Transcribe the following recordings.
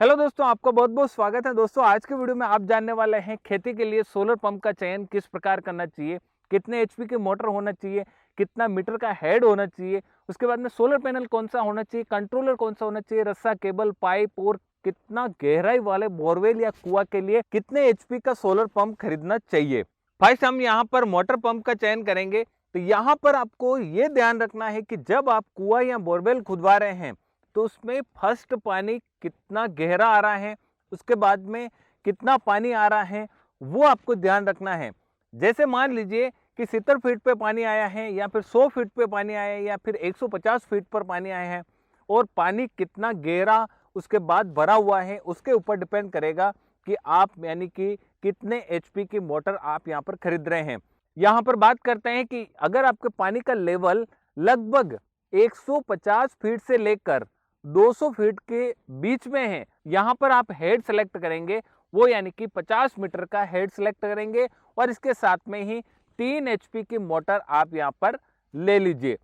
Hello दोस्तों, आपका बहुत बहुत स्वागत है। दोस्तों, आज के वीडियो में आप जानने वाले हैं खेती के लिए सोलर पंप का चयन किस प्रकार करना चाहिए, कितने एचपी की मोटर होना चाहिए, कितना मीटर का हेड होना चाहिए, उसके बाद में सोलर पैनल कौन सा होना चाहिए, कंट्रोलर कौन सा होना चाहिए, रस्सा, केबल, पाइप और कितना गहराई वाले बोरवेल या कुआं के लिए कितने एचपी का सोलर पंप खरीदना चाहिए। फर्स्ट हम यहाँ पर मोटर पंप का चयन करेंगे। तो यहाँ पर आपको ये ध्यान रखना है कि जब आप कुआं या बोरवेल खुदवा रहे हैं तो उसमें फर्स्ट पानी कितना गहरा आ रहा है, उसके बाद में कितना पानी आ रहा है, वो आपको ध्यान रखना है। जैसे मान लीजिए कि 70 फीट पे पानी आया है या फिर 100 फीट पे पानी आया है या फिर 150 फीट पर पानी आया है और पानी कितना गहरा उसके बाद भरा हुआ है, उसके ऊपर डिपेंड करेगा कि आप यानी कि कितने एचपी की मोटर आप यहाँ पर खरीद रहे हैं। यहाँ पर बात करते हैं कि अगर आपके पानी का लेवल लगभग 150 फीट से लेकर 200 फीट के बीच में है, यहाँ पर आप हेड सेलेक्ट करेंगे, वो यानी कि 50 मीटर का हेड सेलेक्ट करेंगे और इसके साथ में ही 3 एचपी की मोटर आप यहाँ पर ले लीजिए।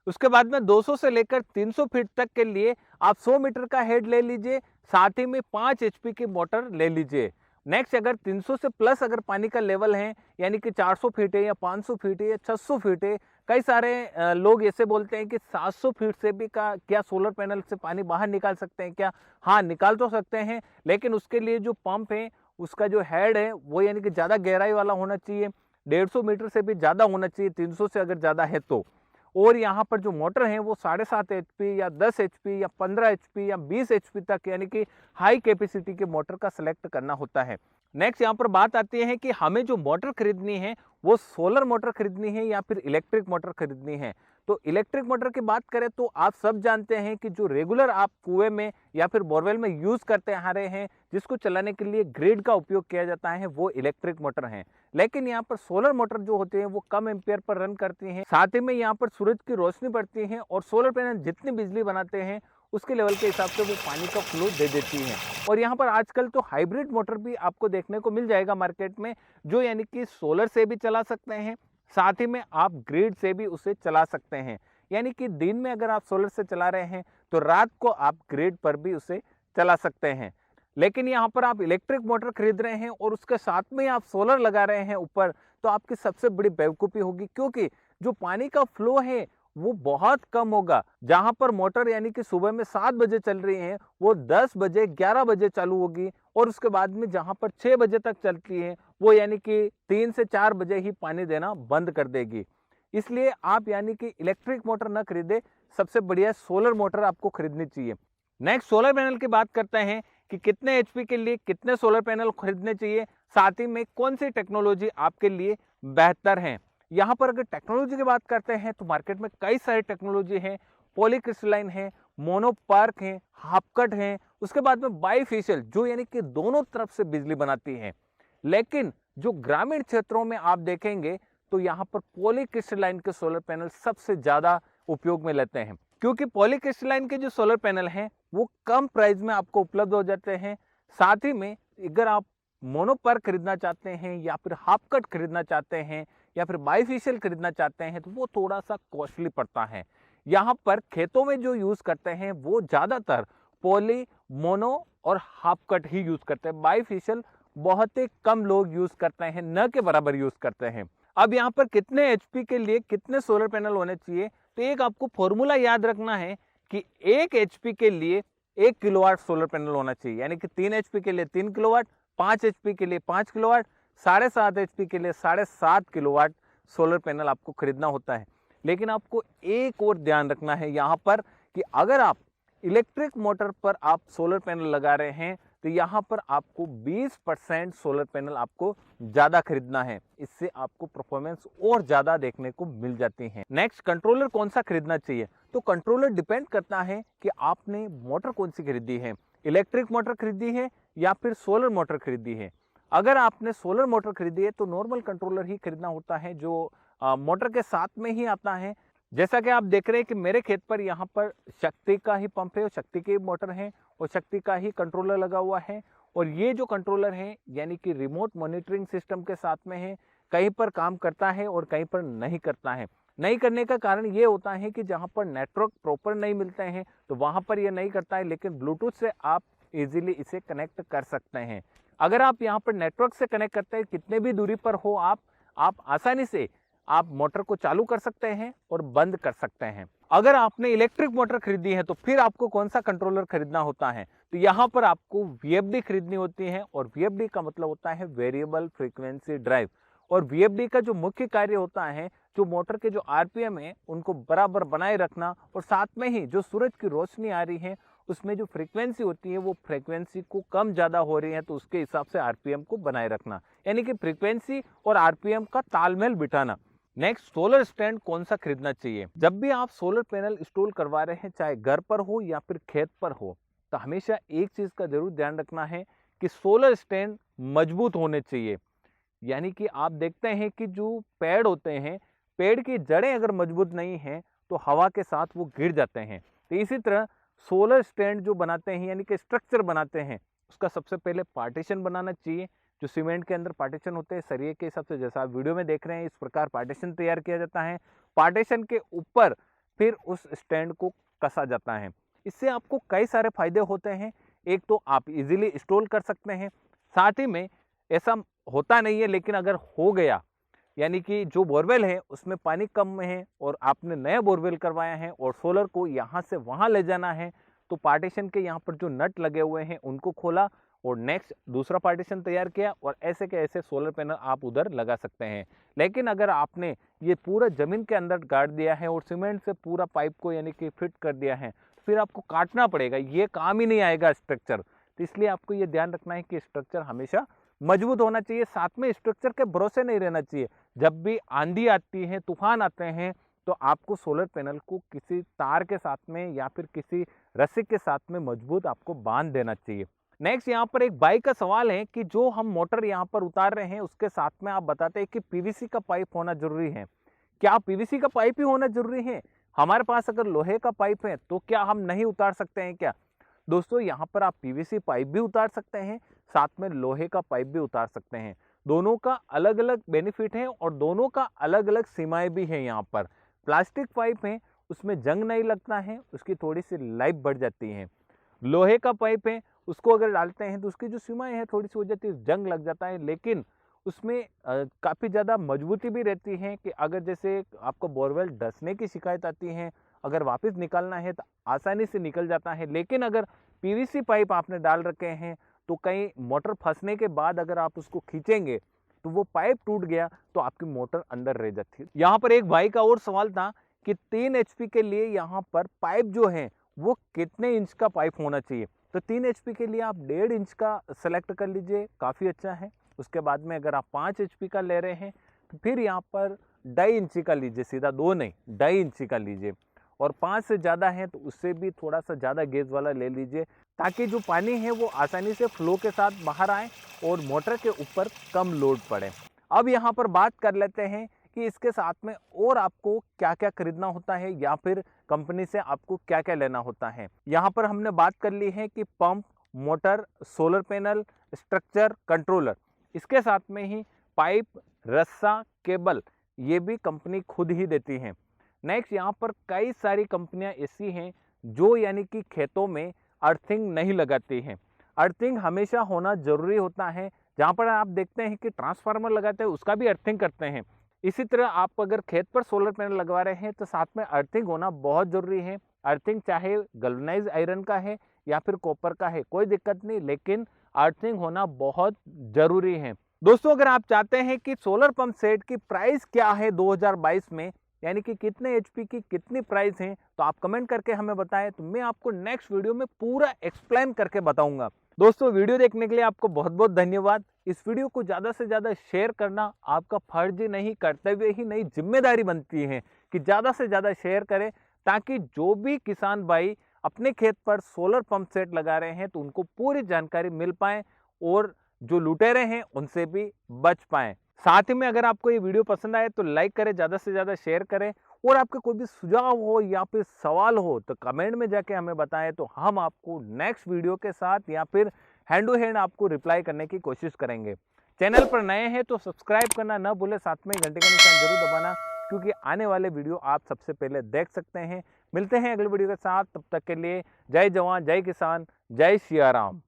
उसके बाद में 200 से लेकर 300 फीट तक के लिए आप 100 मीटर का हेड ले लीजिए, साथ ही में 5 एचपी की मोटर ले लीजिए। नेक्स्ट, अगर 300 से प्लस अगर पानी का लेवल है यानी कि 400 फीट है या 500 फीट है या 600 फीट है, कई सारे लोग ऐसे बोलते हैं कि 700 फीट से भी का क्या सोलर पैनल से पानी बाहर निकाल सकते हैं क्या? हाँ, निकाल तो सकते हैं, लेकिन उसके लिए जो पंप है उसका जो हेड है वो यानी कि ज़्यादा गहराई वाला होना चाहिए, 150 मीटर से भी ज़्यादा होना चाहिए, 300 से अगर ज़्यादा है तो। और यहाँ पर जो मोटर है वो 7.5 एचपी या 10 एचपी या 15 एचपी या 20 एचपी तक यानी कि हाई कैपेसिटी के मोटर का सिलेक्ट करना होता है। नेक्स्ट, यहाँ पर बात आती है कि हमें जो मोटर खरीदनी है वो सोलर मोटर खरीदनी है या फिर इलेक्ट्रिक मोटर खरीदनी है। तो इलेक्ट्रिक मोटर की बात करें तो आप सब जानते हैं कि जो रेगुलर आप कुएं में या फिर बोरवेल में यूज करते आ रहे हैं, जिसको चलाने के लिए ग्रिड का उपयोग किया जाता है, वो इलेक्ट्रिक मोटर है। लेकिन यहाँ पर सोलर मोटर जो होते हैं वो कम एम्पियर पर रन करती हैं, साथ ही में यहाँ पर सूरज की रोशनी पड़ती है और सोलर पैनल जितनी बिजली बनाते हैं उसके लेवल के हिसाब से वो पानी का फ्लो दे देती हैं। और यहाँ पर आजकल तो हाइब्रिड मोटर भी आपको देखने को मिल जाएगा मार्केट में, जो यानी कि सोलर से भी चला सकते हैं, साथ ही में आप ग्रिड से भी उसे चला सकते हैं। यानी कि दिन में अगर आप सोलर से चला रहे हैं तो रात को आप ग्रिड पर भी उसे चला सकते हैं। लेकिन यहाँ पर आप इलेक्ट्रिक मोटर खरीद रहे हैं और उसके साथ में आप सोलर लगा रहे हैं ऊपर, तो आपकी सबसे बड़ी बेवकूफ़ी होगी, क्योंकि जो पानी का फ्लो है वो बहुत कम होगा। जहां पर मोटर यानी कि सुबह में 7 बजे चल रही है वो 10 बजे 11 बजे चालू होगी और उसके बाद में जहां पर 6 बजे तक चलती है वो यानी कि 3 से 4 बजे ही पानी देना बंद कर देगी। इसलिए आप यानी कि इलेक्ट्रिक मोटर न खरीदे, सबसे बढ़िया सोलर मोटर आपको खरीदनी चाहिए। नेक्स्ट, सोलर पैनल की बात करते हैं कि कितने एचपी के लिए कितने सोलर पैनल खरीदने चाहिए, साथ ही में कौन सी टेक्नोलॉजी आपके लिए बेहतर है। यहाँ पर अगर टेक्नोलॉजी की बात करते हैं तो मार्केट में कई सारी टेक्नोलॉजी है, पॉलीक्रिस्टलाइन है, मोनोपार्क है, हाफ कट है, उसके बाद में बाईफेशियल जो यानी कि दोनों तरफ से बिजली बनाती है। लेकिन जो ग्रामीण क्षेत्रों में आप देखेंगे तो यहाँ पर पॉलीक्रिस्टलाइन के सोलर पैनल सबसे ज्यादा उपयोग में लेते हैं, क्योंकि पॉलीक्रिस्टलाइन के जो सोलर पैनल हैं वो कम प्राइस में आपको उपलब्ध हो जाते हैं। साथ ही में अगर आप मोनोपार्क खरीदना चाहते हैं या फिर हाफ कट खरीदना चाहते हैं या फिर बाईफेशियल खरीदना चाहते हैं तो वो थोड़ा सा कॉस्टली पड़ता है। यहाँ पर खेतों में जो यूज करते हैं वो ज्यादातर पॉली, मोनो और हाफ कट ही यूज करते हैं। बाईफेशियल बहुत ही कम लोग यूज करते हैं, न के बराबर यूज करते हैं। अब यहाँ पर कितने एचपी के लिए कितने सोलर पैनल होने चाहिए, तो एक आपको फॉर्मूला याद रखना है कि 1 एचपी के लिए 1 किलोवाट सोलर पैनल होना चाहिए, यानी कि 3 एचपी के लिए 3 किलोवाट, 5 एचपी के लिए 5 किलोवाट, 7.5 एचपी के लिए 7.5 किलोवाट सोलर पैनल आपको खरीदना होता है। लेकिन आपको एक और ध्यान रखना है यहाँ पर कि अगर आप इलेक्ट्रिक मोटर पर आप सोलर पैनल लगा रहे हैं तो यहाँ पर आपको 20% सोलर पैनल आपको ज्यादा खरीदना है, इससे आपको परफॉर्मेंस और ज्यादा देखने को मिल जाती है। नेक्स्ट, कंट्रोलर कौन सा खरीदना चाहिए, तो कंट्रोलर डिपेंड करता है कि आपने मोटर कौन सी खरीदी है, इलेक्ट्रिक मोटर खरीदी है या फिर सोलर मोटर खरीदी है। अगर आपने सोलर मोटर खरीदी है तो नॉर्मल कंट्रोलर ही खरीदना होता है जो मोटर के साथ में ही आता है। जैसा कि आप देख रहे हैं कि मेरे खेत पर यहाँ पर शक्ति का ही पंप है और शक्ति की मोटर है और शक्ति का ही कंट्रोलर लगा हुआ है। और ये जो कंट्रोलर है यानी कि रिमोट मॉनिटरिंग सिस्टम के साथ में है, कहीं पर काम करता है और कहीं पर नहीं करता है। नहीं करने का कारण ये होता है कि जहाँ पर नेटवर्क प्रॉपर नहीं मिलते हैं तो वहाँ पर ये नहीं करता है, लेकिन ब्लूटूथ से आप इजीली इसे कनेक्ट कर सकते हैं। अगर आप यहाँ पर नेटवर्क से कनेक्ट करते हैं, कितने भी दूरी पर हो आप आसानी से आप मोटर को चालू कर सकते हैं और बंद कर सकते हैं। अगर आपने इलेक्ट्रिक मोटर खरीदी है तो फिर आपको कौन सा कंट्रोलर खरीदना होता है, तो यहाँ पर आपको VFD खरीदनी होती है। और VFD का मतलब होता है वेरिएबल फ्रीक्वेंसी ड्राइव। और VFD का जो मुख्य कार्य होता है, जो मोटर के जो RPM है उनको बराबर बनाए रखना, और साथ में ही जो सूरज की रोशनी आ रही है उसमें जो फ्रीक्वेंसी होती है वो फ्रीक्वेंसी को कम ज़्यादा हो रही है तो उसके हिसाब से RPM को बनाए रखना, यानी कि फ्रीक्वेंसी और RPM का तालमेल बिठाना। नेक्स्ट, सोलर स्टैंड कौन सा खरीदना चाहिए। जब भी आप सोलर पैनल इंस्टॉल करवा रहे हैं, चाहे घर पर हो या फिर खेत पर हो, तो हमेशा एक चीज़ का जरूर ध्यान रखना है कि सोलर स्टैंड मजबूत होने चाहिए। यानी कि आप देखते हैं कि जो पेड़ होते हैं, पेड़ की जड़ें अगर मजबूत नहीं हैं तो हवा के साथ वो गिर जाते हैं। तो इसी तरह सोलर स्टैंड जो बनाते हैं, यानी कि स्ट्रक्चर बनाते हैं, उसका सबसे पहले पार्टीशन बनाना चाहिए। जो सीमेंट के अंदर पार्टीशन होते हैं सरिये के हिसाब से, जैसा आप वीडियो में देख रहे हैं, इस प्रकार पार्टीशन तैयार किया जाता है। पार्टीशन के ऊपर फिर उस स्टैंड को कसा जाता है। इससे आपको कई सारे फायदे होते हैं। एक तो आप इजीली इंस्टॉल कर सकते हैं, साथ ही में ऐसा होता नहीं है, लेकिन अगर हो गया, यानी कि जो बोरवेल है उसमें पानी कम है और आपने नया बोरवेल करवाया है और सोलर को यहाँ से वहाँ ले जाना है, तो पार्टीशन के यहाँ पर जो नट लगे हुए हैं उनको खोला और नेक्स्ट दूसरा पार्टीशन तैयार किया और ऐसे के ऐसे सोलर पैनल आप उधर लगा सकते हैं। लेकिन अगर आपने ये पूरा ज़मीन के अंदर गाड़ दिया है और सीमेंट से पूरा पाइप को यानी कि फिट कर दिया है, फिर आपको काटना पड़ेगा, ये काम ही नहीं आएगा स्ट्रक्चर। तो इसलिए आपको ये ध्यान रखना है कि स्ट्रक्चर हमेशा मजबूत होना चाहिए। साथ में स्ट्रक्चर के भरोसे नहीं रहना चाहिए। जब भी आंधी आती है, तूफान आते हैं, तो आपको सोलर पैनल को किसी तार के साथ में या फिर किसी रस्सी के साथ में मजबूत आपको बांध देना चाहिए। नेक्स्ट, यहाँ पर एक भाई का सवाल है कि जो हम मोटर यहाँ पर उतार रहे हैं उसके साथ में आप बताते हैं कि PVC का पाइप होना जरूरी है। क्या PVC का पाइप ही होना जरूरी है? हमारे पास अगर लोहे का पाइप है तो क्या हम नहीं उतार सकते हैं क्या? दोस्तों, यहाँ पर आप PVC पाइप भी उतार सकते हैं, साथ में लोहे का पाइप भी उतार सकते हैं। दोनों का अलग अलग बेनिफिट है और दोनों का अलग अलग सीमाएं भी हैं। यहाँ पर प्लास्टिक पाइप है, उसमें जंग नहीं लगता है, उसकी थोड़ी सी लाइफ बढ़ जाती है। लोहे का पाइप है, उसको अगर डालते हैं तो उसकी जो सीमाएं हैं थोड़ी सी हो जाती है, जंग लग जाता है, लेकिन उसमें काफ़ी ज़्यादा मजबूती भी रहती है कि अगर जैसे आपको बोरवेल धंसने की शिकायत आती है, अगर वापस निकालना है तो आसानी से निकल जाता है। लेकिन अगर PVC पाइप आपने डाल रखे हैं तो कहीं मोटर फंसने के बाद अगर आप उसको खींचेंगे तो वो पाइप टूट गया तो आपकी मोटर अंदर रह जाती है। यहाँ पर एक भाई का और सवाल था कि 3 HP के लिए यहाँ पर पाइप जो है वो कितने इंच का पाइप होना चाहिए। तो 3 HP के लिए आप 1.5 इंच का सेलेक्ट कर लीजिए, काफ़ी अच्छा है। उसके बाद में अगर आप 5 HP का ले रहे हैं तो फिर यहाँ पर 2.5 इंची का लीजिए, सीधा 2 नहीं 2.5 इंची का लीजिए। और 5 से ज़्यादा है तो उससे भी थोड़ा सा ज़्यादा गेज वाला ले लीजिए, ताकि जो पानी है वो आसानी से फ्लो के साथ बाहर आए और मोटर के ऊपर कम लोड पड़े। अब यहाँ पर बात कर लेते हैं कि इसके साथ में और आपको क्या क्या खरीदना होता है या फिर कंपनी से आपको क्या क्या लेना होता है। यहाँ पर हमने बात कर ली है कि pump, motor, solar panel, structure, controller, इसके साथ में ही पाइप, रस्सा, केबल, ये भी कंपनी खुद ही देती है। नेक्स्ट, यहाँ पर कई सारी कंपनियां ऐसी हैं जो यानी कि खेतों में अर्थिंग नहीं लगाती हैं। अर्थिंग हमेशा होना जरूरी होता है। जहाँ पर आप देखते हैं कि ट्रांसफार्मर लगाते हैं उसका भी अर्थिंग करते हैं। इसी तरह आप अगर खेत पर सोलर पैनल लगवा रहे हैं तो साथ में अर्थिंग होना बहुत जरूरी है। अर्थिंग चाहे गैल्वेनाइज्ड आयरन का है या फिर कॉपर का है, कोई दिक्कत नहीं, लेकिन अर्थिंग होना बहुत जरूरी है। दोस्तों, अगर आप चाहते हैं कि सोलर पंप सेट की प्राइस क्या है 2022 में, यानी कि कितने HP की कितनी प्राइस है, तो आप कमेंट करके हमें बताएं, तो मैं आपको नेक्स्ट वीडियो में पूरा एक्सप्लेन करके बताऊंगा। दोस्तों, वीडियो देखने के लिए आपको बहुत बहुत धन्यवाद। इस वीडियो को ज़्यादा से ज़्यादा शेयर करना आपका फर्ज नहीं, कर्तव्य ही नहीं, जिम्मेदारी बनती है कि ज़्यादा से ज़्यादा शेयर करें, ताकि जो भी किसान भाई अपने खेत पर सोलर पंप सेट लगा रहे हैं तो उनको पूरी जानकारी मिल पाए और जो लुटेरे हैं उनसे भी बच पाएं। साथ ही में अगर आपको ये वीडियो पसंद आए तो लाइक करें, ज़्यादा से ज़्यादा शेयर करें, और आपके कोई भी सुझाव हो या फिर सवाल हो तो कमेंट में जाके हमें बताएं, तो हम आपको नेक्स्ट वीडियो के साथ या फिर हैंड टू हैंड आपको रिप्लाई करने की कोशिश करेंगे। चैनल पर नए हैं तो सब्सक्राइब करना न भूलें, साथ में घंटे का निशान जरूर दबाना, क्योंकि आने वाले वीडियो आप सबसे पहले देख सकते हैं। मिलते हैं अगले वीडियो के साथ, तब तक के लिए जय जवान, जय किसान, जय सिया राम।